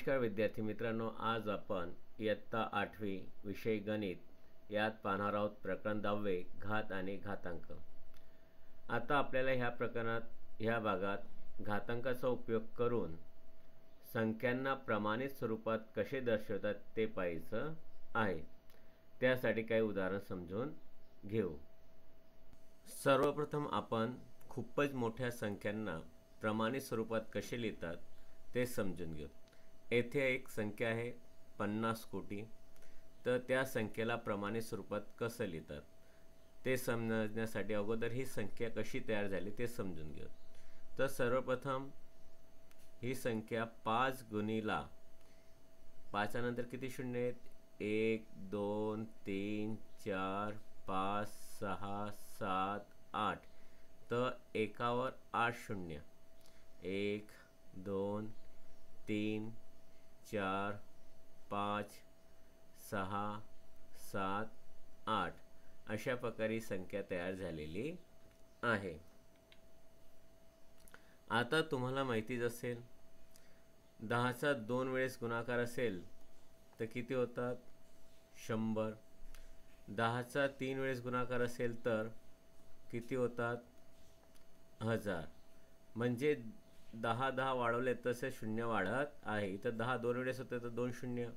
नमस्कार विद्यार्थी मित्रांनो, आज आपण इयत्ता 8वी विषय गणित यात पाहणार आहोत प्रकरण 10 घात आणि घातांक। आता आपल्याला ह्या भागात घातांकाचा उपयोग करून संख्यांना प्रमाणित स्वरूपात कसे दर्शवतात ते पाहायचं आहे। त्यासाठी काही उदाहरण समजून घेऊ। सर्वप्रथम आपण खूपच मोठ्या संख्यांना प्रमाणित स्वरूपात कसे लिहितात ते समजून घेऊ। येथे एक संख्या आहे 50 कोटी, तर त्या संख्येला प्रमाणित स्वरूपात कसं लिहितात ते समजण्यासाठी अगोदर ही संख्या कशी तयार झाली ते समजून घेऊ। तर सर्वप्रथम ही संख्या 5 गुणिला 5 नंतर किती शून्य आहेत? 1 2 3 4 5 6 7 8, तर एकावर 8 शून्य। 1 2 3 4 5 6 7 8 अशा प्रकारे संख्या तयार झालेली आहे। आता तुम्हाला माहितीच असेल 10चा 2 वेळेस गुणाकार असेल तर किती होतात? 100। 10चा 3 वेळेस गुणाकार असेल तर किती होतात? 1000। म्हणजे 10 वाढवले तसे शून्य वाढत आहे। इथं 10 2 वेळेस होतं तर 2 शून्य,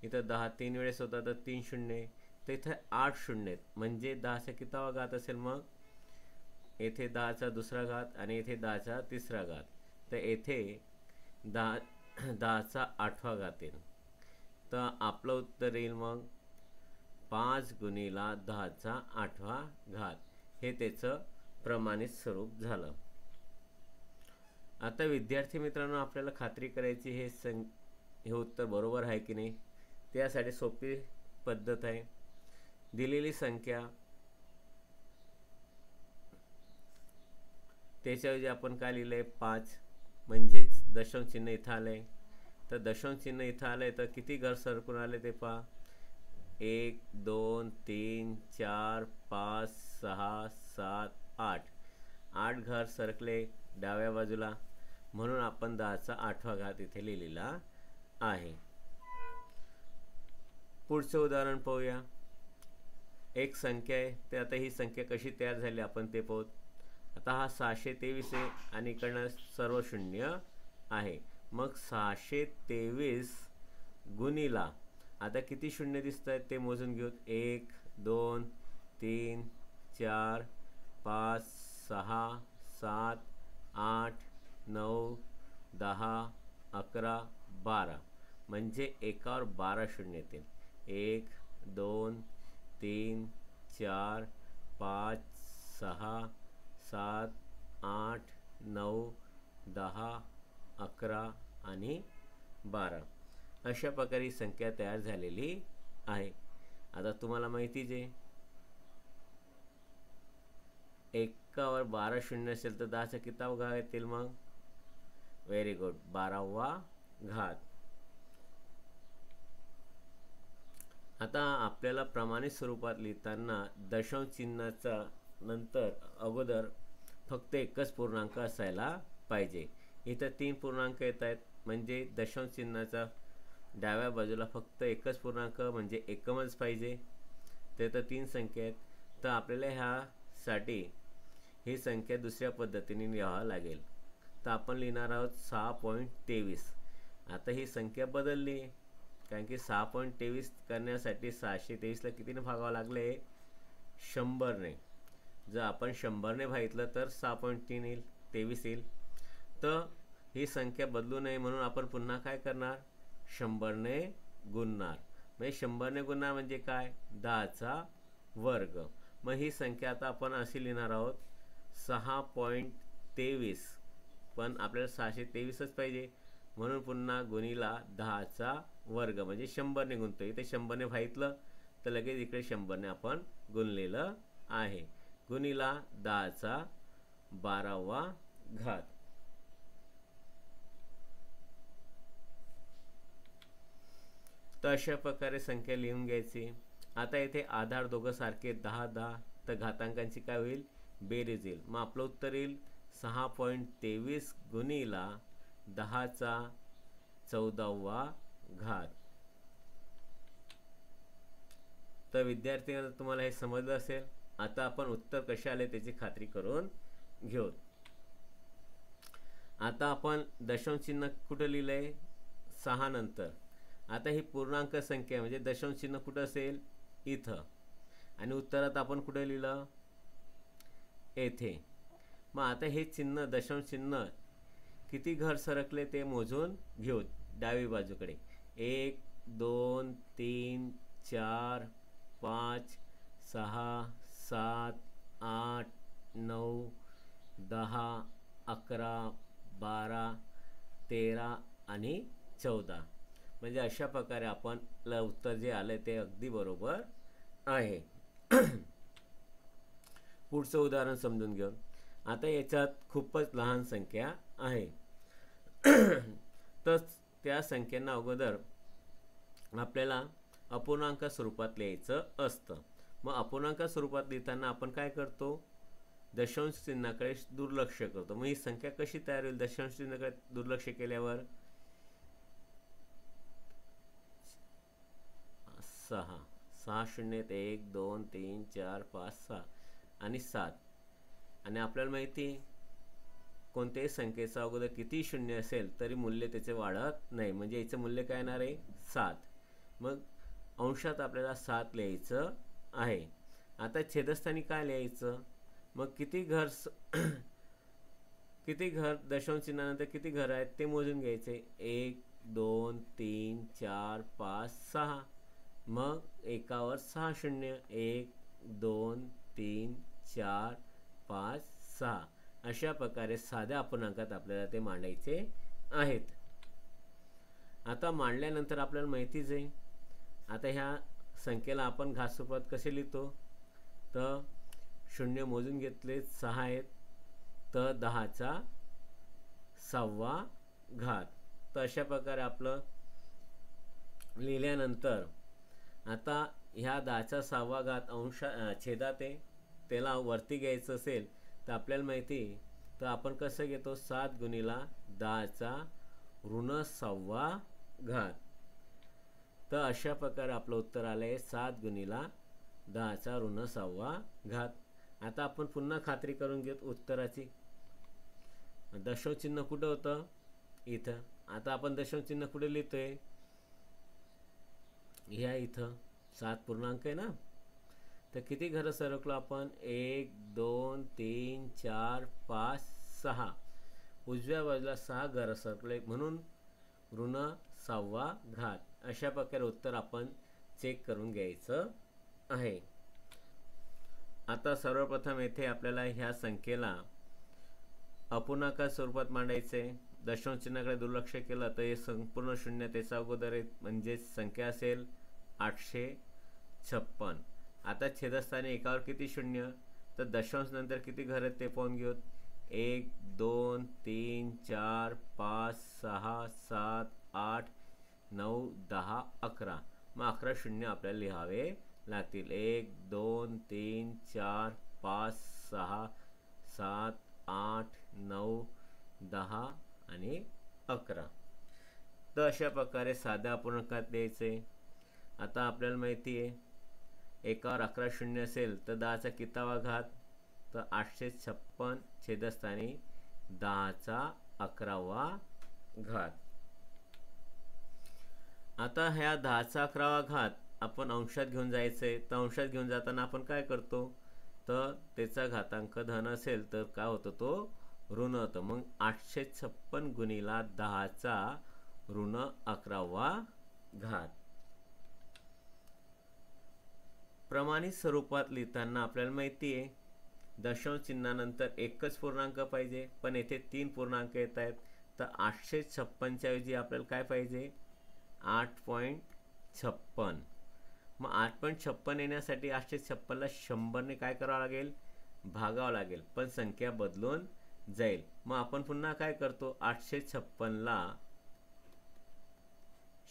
इथं 10 3 वेळेस होता तर 3 शून्य, तर इथं 8 शून्य आहेत। म्हणजे 10चा कितावा घात असेल? मग येथे 10चा दुसरा घात आणि येथे 10चा तिसरा घात, तर येथे 10चा 8वा घात येईल। तर आपलं उत्तर येईल मग 5 गुणिला 10चा 8वा घात, हे त्याचं प्रमाणित स्वरूप झालं। आता विद्यार्थी मित्रांनो, आपल्याला खात्री करायची हे उत्तर बरोबर आहे की नाही, त्यासाठी सोपी पद्धत आहे। दिलेली संख्या त्याच्याऐवजी आपण काय लिहिलंय? 5, म्हणजेच दशांश चिन्ह इथं आलंय। तर दशांश चिन्ह इथं आलंय तर किती घर सरकून आले ते पहा। 1 2 3 4 5 6 7 8, 8 घर सरकले डाव्या बाजूला, म्हणून आपण 10चा 8वा घात इथे लिहिलेला आहे। पुढचं उदाहरण पाहूया। एक संख्या आहे, तर आता ही संख्या कशी तयार झाली आपण ते पाहू। आता हा 623 आहे आणि इकडनं सर्व शून्य आहे। मग 623 गुणिला, आता किती शून्य दिसत आहेत ते मोजून घेऊ। 1 2 3 4 5 6 7 8 9 10 11 12, म्हणजे एकावर 12 शून्य येतील। 1 2 3 4 5 6 7 8 9 10 11 आणि 12 अशा प्रकारे ही संख्या तयार झालेली आहे। आता तुम्हाला माहितीच आहे, एकावर 12 शून्य असेल तर 10चा कितावा घात येतील? मग व्हेरी गुड, 12वा घात। आता आपल्याला प्रमाणित स्वरूपात लिहिताना दशांश चिन्हाचा नंतर अगोदर फक्त एकच पूर्णांक असायला पाहिजे। इथं 3 पूर्णांक येत आहेत, म्हणजे दशांश चिन्हाचा डाव्या बाजूला फक्त एकच पूर्णांक म्हणजे एकमच पाहिजे। ते तर 3 संख्या आहेत, तर आपल्याला ह्यासाठी ही संख्या दुसऱ्या पद्धतीने लिहावं लागेल। तर आपण लिहिणार आहोत 6.23। आता ही संख्या बदलली, कारण की 6.23 करण्यासाठी 623ला कितीने भागावं लागले? 100ने। जर आपण 100ने भागितलं तर 6.3 येईल, 23 येईल। तर ही संख्या बदलू नये म्हणून आपण पुन्हा काय करणार? 100ने गुणणार। म्हणजे 100ने गुणणार म्हणजे काय? 10चा वर्ग। मग ही संख्या आता आपण अशी लिहिणार आहोत 6.23, पण आपल्याला 623च पाहिजे, म्हणून पुन्हा गुणिला 10चा वर्ग, म्हणजे 100ने गुणतो। इथे 100ने भागितलं तर लगेच इकडे 100ने आपण गुणलेलं आहे, गुणिला 10चा 12वा घात। तर अशा प्रकारे संख्या लिहून घ्यायची। आता इथे आधार दोघं सारखे 10 10, तर घातांकांची काय होईल? बेरीज येईल। मग आपलं उत्तर येईल 6.23 गुणिला 10चा 14वा घात. तर विद्यार्थ्यांना तुम्हाला हे समजलं असेल. आता आपण उत्तर कसे आले त्याची खात्री करून घेऊ. आता आपण दशांश चिन्ह कुठे लिहिलंय? 6 नंतर. आता ही पूर्णांक संख्या म्हणजे दशांश चिन्ह कुठं असेल? इथं. आणि उत्तरात आपण कुठे लिहिलं? येथे. मग आता हे चिन्ह दशांश चिन्ह किती घर सरकले ते मोजून घेऊ. डावी बाजूकडे 1 2 3 4 5 6 7 8 9 10 11 12 13 आणि 14. म्हणजे अशा प्रकारे आपण उत्तर जे आलं ते अगदी बरोबर आहे. पुढचं उदाहरण समजून घेऊ. आता याच्यात खूपच लहान संख्या आहे. तर त्या संख्यांना अगोदर आपल्याला अपूर्णांक स्वरूपात लिहायचं असतं. मग अपूर्णांक स्वरूपात लिहिताना आपण काय करतो? दशांश चिन्हाकडे दुर्लक्ष करतो. मग ही संख्या कशी तयार होईल दशांश चिन्हाकडे दुर्लक्ष केल्यावर? 6 शून्यात 1 2 3 4 5 6 आणि 7. आणि आपल्याला माहिती आहे कोणत्याही संख्येचा अगोदर किती शून्य असेल तरी मूल्य त्याचे वाढत नाही. म्हणजे याचं मूल्य काय येणार आहे? 7. मग अंशात आपल्याला 7 लिहायचं आहे. आता छेदस्थानी काय लिहायचं? मग किती घर दशांश चिन्हानंतर किती घर आहेत ते मोजून घ्यायचे. 1 2 3 4 5 6. मग एकावर 6 शून्य. 1 2 3 4 5 6. अशा प्रकारे साध्या अपूर्णांकात आपल्याला ते मांडायचे आहेत. आता मांडल्यानंतर आपल्याला माहितीच आहे. आता ह्या संख्येला आपण घात स्वरूपात कसे लिहितो? तर शून्य मोजून घेतले 6 आहेत. तर 10चा 6वा घात. तर अशा प्रकारे आपलं लिहिल्यानंतर आता ह्या 10चा 6वा घात छेदात आहे. त्याला वरती घ्यायचं असेल तर आपल्याला माहिती आहे तर आपण कसं घेतो? 7 गुणिला 10चा ऋण 6वा घात. तर अशा प्रकारे आपलं उत्तर आलं आहे 7 गुणिला 10चा ऋण 6वा घात. आता आपण पुन्हा खात्री करून घेत उत्तराची. दशांश चिन्ह कुठं होतं? इथं. आता आपण दशांश चिन्ह कुठे लिहितोय? ह्या इथं 7 पूर्णांक आहे ना. तर किती घरं सरकलो आपण? 1 2 3 4 5 6. उजव्या बाजूला 6 घरं सरकले म्हणून ऋण 6वा घात. अशा प्रकारे उत्तर आपण चेक करून घ्यायचं आहे. आता सर्वप्रथम येथे आपल्याला ह्या संख्येला अपूर्णांक स्वरूपात मांडायचे. दशांश चिन्हाकडे दुर्लक्ष केलं तर हे संपूर्ण शून्य त्याचा अगोदर आहे. म्हणजे संख्या असेल 856. आता छेदस्थानी एकावर किती शून्य? तर दशांश नंतर किती घर आहेत ते पाहून घेऊ. 1 2 3 4 5 6 7 8 9 10 11. मग 11 शून्य आपल्याला लिहावे लागतील. 1 2 3 4 5 6 7 8 9 10 आणि 11. तर अशा प्रकारे साध्या अपूर्णांकात लिहायचे. आता आपल्याला माहिती आहे एकावर 11 शून्य असेल तर 10चा कितावा घात? तर 856 छेदस्थानी 10चा 11वा घात. आता ह्या 10चा 11वा घात आपण अंशात घेऊन जायचंय. तर अंशात घेऊन जाताना आपण काय करतो? तर त्याचा घातांक धन असेल तर काय होतं? तो ऋण होतं. मग 856 गुणिला 10चा ऋण 11वा घात. प्रमाणित स्वरूपात लिहिताना आपल्याला माहिती आहे दशांश चिन्हानंतर एकच पूर्णांक पाहिजे. पण येथे 3 पूर्णांक येत आहेत. तर 856च्या ऐवजी आपल्याला काय पाहिजे? 8.56. मग 8.56 येण्यासाठी 856ला 100ने काय करावं लागेल? भागावं लागेल. पण संख्या बदलून जाईल. मग आपण पुन्हा काय करतो? 856ला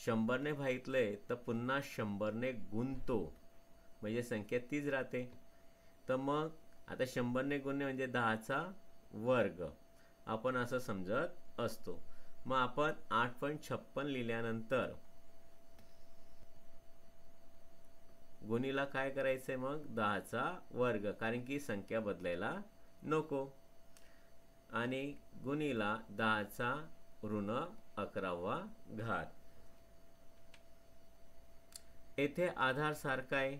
100ने भागितलंय तर पुन्हा 100ने गुणतो. म्हणजे संख्या तीच राहते. तर मग आता 100ने गुणणे म्हणजे 10चा वर्ग आपण असं समजत असतो. मग आपण 8.56 लिहिल्यानंतर गुणीला काय करायचंय मग 10चा वर्ग, कारण की संख्या बदलायला नको, आणि गुणीला 10चा ऋण 11वा घात. येथे आधार सारखा आहे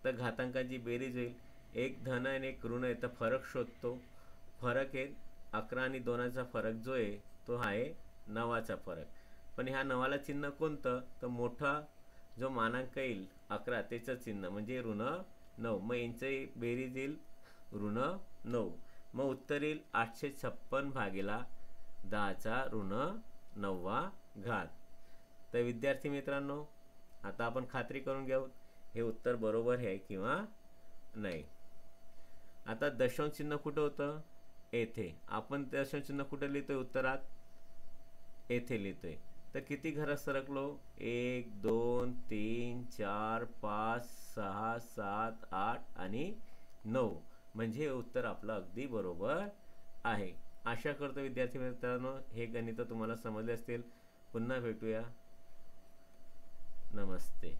तर घातांकाची बेरीज होईल. एक धन आणि एक ऋण आहे तर फरक शोधतो. फरक आहे 11 आणि 2चा फरक जो आहे तो आहे 9चा फरक. पण ह्या 9ला चिन्ह कोणतं, तर मोठा जो मानांक येईल 11 त्याचं चिन्ह म्हणजे ऋण 9. मग यांची बेरीज येईल ऋण 9. मग उत्तर येईल 856 भागिला 10चा ऋण 9वा घात. तर विद्यार्थी मित्रांनो, आता आपण खात्री करून घेऊ हे उत्तर बरोबर आहे किंवा नाही. आता दशांश चिन्ह कुठं होतं, येथे. आपण दशांश चिन्ह कुठे लिहितोय उत्तरात, येथे लिहितोय. तर किती घरात सरकलो, 1 2 3 4 5 6 7 8 आणि 9. म्हणजे हे उत्तर आपलं अगदी बरोबर आहे. आशा करतो विद्यार्थी मित्रांनो हे गणित तुम्हाला समजले असतील. पुन्हा भेटूया. नमस्ते.